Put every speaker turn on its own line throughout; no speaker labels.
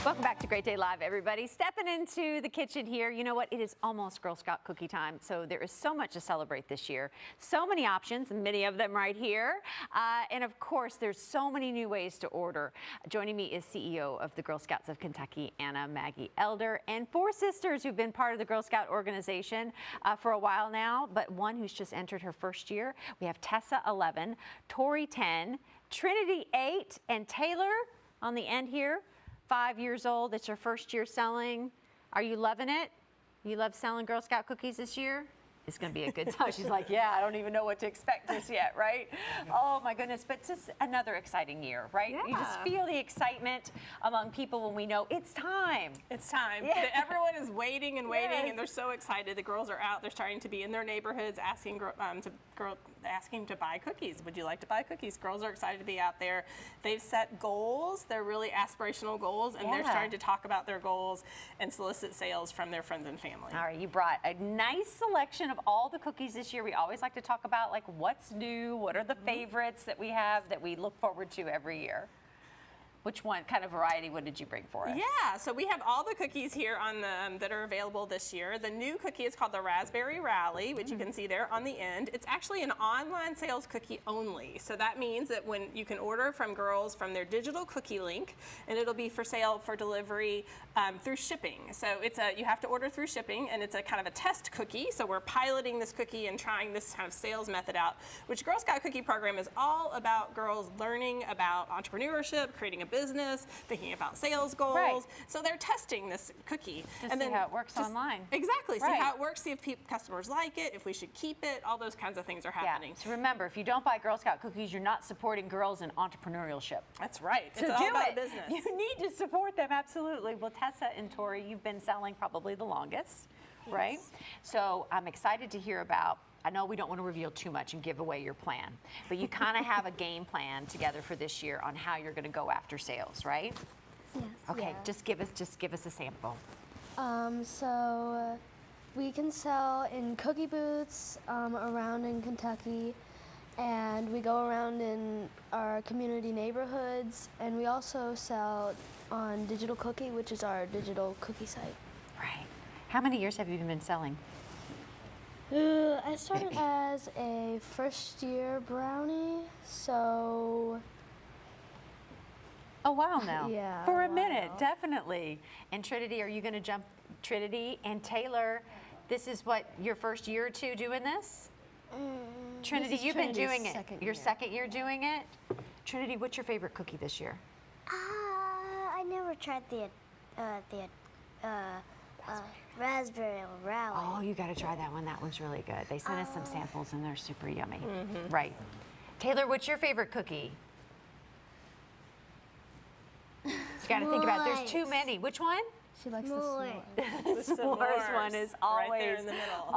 Welcome back to Great Day Live, everybody. Stepping into the kitchen here. You know what? It is almost Girl Scout cookie time, so there is so much to celebrate this year. So many options, many of them right here. And of course, there's so many new ways to order. Joining me is CEO of the Girl Scouts of Kentuckiana, Maggie Elder, and four sisters who've been part of the Girl Scout organization for a while now, but one who's just entered her first year. We have Tessa, 11, Tori, 10, Trinity, 8, and Taylor on the end here. 5 years old. It's your first year selling. Are you loving it? You love selling Girl Scout cookies this year? It's going to be a good time. She's like, yeah, I don't even know what to expect just yet, right? Oh my goodness, but just another exciting year, right?
Yeah.
You just feel the excitement among people when we know it's time.
It's time.
Yeah.
Everyone is waiting and waiting,
Yes.
and they're so excited. The girls are out. They're starting to be in their neighborhoods asking to buy cookies. Would you like to buy cookies? Girls are excited to be out there. They've set goals. They're really aspirational goals, and they're starting to talk about their goals and solicit sales from their friends and family.
All right, you brought a nice selection of all the cookies this year. We always like to talk about like what's new, what are the favorites that we have that we look forward to every year. Which one kind of variety? What did you bring for us?
Yeah, so we have all the cookies here on the that are available this year. The new cookie is called the Raspberry Rally, which you can see there on the end. It's actually an online sales cookie only. So that means that when you can order from girls from their digital cookie link, and it'll be for sale for delivery through shipping. So you have to order through shipping, and it's a kind of a test cookie. So we're piloting this cookie and trying this kind of sales method out, which Girl Scout Cookie Program is all about girls learning about entrepreneurship, creating a business, thinking about sales goals.
Right.
So they're testing this cookie.
And then see how it works online.
Exactly.
Right.
See how it works, see if customers like it, if we should keep it, all those kinds of things are happening.
Yeah. So remember, if you don't buy Girl Scout cookies, you're not supporting girls in entrepreneurship.
That's right.
So
it's all
do
about
it.
business.
You need to support them, absolutely. Well, Tessa and Tori, you've been selling probably the longest, right? So I'm excited to hear about, I know we don't want to reveal too much and give away your plan, but you kind of have a game plan together for this year on how you're going to go after sales, right?
Yes.
Okay,
Yeah.
just give us a sample.
So we can sell in cookie booths around in Kentucky, and we go around in our community neighborhoods, and we also sell on Digital Cookie, which is our digital cookie site.
Right. How many years have you been selling?
I started as a first-year brownie, so
A while now.
Yeah,
For
a
a minute,
while.
definitely. And Trinity, are you going to jump? Trinity and Taylor, this is what, your first year or two doing this? Trinity,
This is
you've been
Trinity's
doing it.
second
Your
year.
second year doing it? Trinity, what's your favorite cookie this year?
I never tried the raspberry rally.
Oh, you got to try that one. That one's really good. They sent us some samples and they're super yummy. Right. Taylor, what's your favorite cookie? You got to think about it. There's too many. Which one?
she likes
S'mores.
the s'mores.
The
S'mores one is always,
right there in the middle.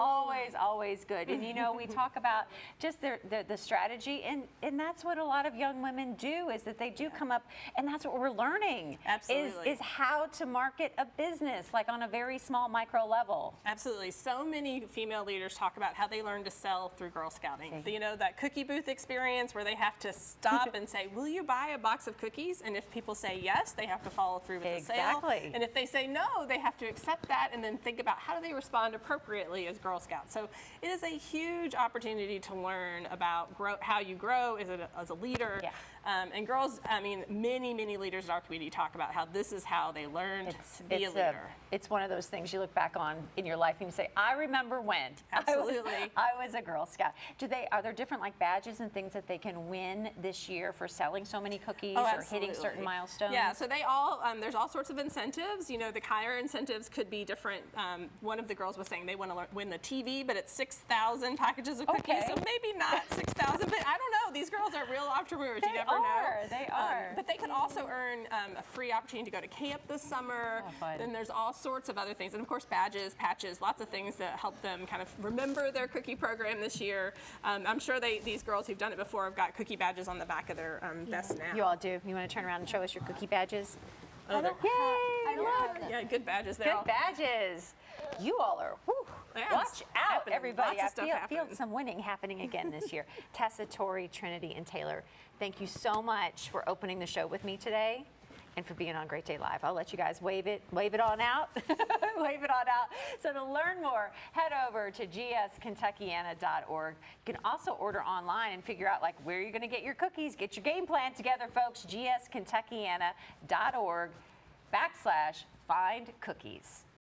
always good. And you know, we talk about just the strategy, and that's what a lot of young women do, is that they do come up, and that's what we're learning.
Absolutely.
Is how to market a business, like on a very small micro level.
Absolutely. So many female leaders talk about how they learn to sell through Girl Scouting.
Okay.
You know, that cookie booth experience where they have to stop and say, will you buy a box of cookies? And if people say yes, they have to follow through with the sale.
Exactly.
And if they say no, they have to accept that and then think about how do they respond appropriately as Girl Scouts. So it is a huge opportunity to learn about how you grow as a leader.
Yeah.
And girls, I mean, many leaders in our community talk about how this is how they learned to be a leader.
It's one of those things you look back on in your life and you say, I remember when.
Absolutely.
I was a Girl Scout. Are there different like badges and things that they can win this year for selling so many cookies
Oh,
or hitting certain
absolutely.
milestones?
Yeah, so they all, there's all sorts of incentives. You know, the higher incentives could be different. One of the girls was saying they want to win the TV, but it's 6,000 packages of cookies,
Okay.
so maybe not 6,000, but I don't know. These girls are real entrepreneurs. You never know.
They are.
But they could also earn a free opportunity to go to camp this summer.
Oh, fun.
Then there's all sorts of other things. And of course, badges, patches, lots of things that help them kind of remember their cookie program this year. I'm sure these girls who've done it before have got cookie badges on the back of their vest now.
You all do. You want to turn around and show us your cookie badges?
Oh, they're-
Yay! Look.
Yeah, good badges. They're
Good
all
badges. You all are, whew,
Yeah,
watch
it's
out,
happening.
everybody.
Lots of stuff
feel
happening.
some winning happening again this year. Tessa, Tori, Trinity, and Taylor, thank you so much for opening the show with me today. and for being on Great Day Live. I'll let you guys wave it on out. Wave it on out. So to learn more, head over to gskentuckiana.org. You can also order online and figure out like where you're going to get your cookies. Get your game plan together, folks. gskentuckiana.org/find cookies.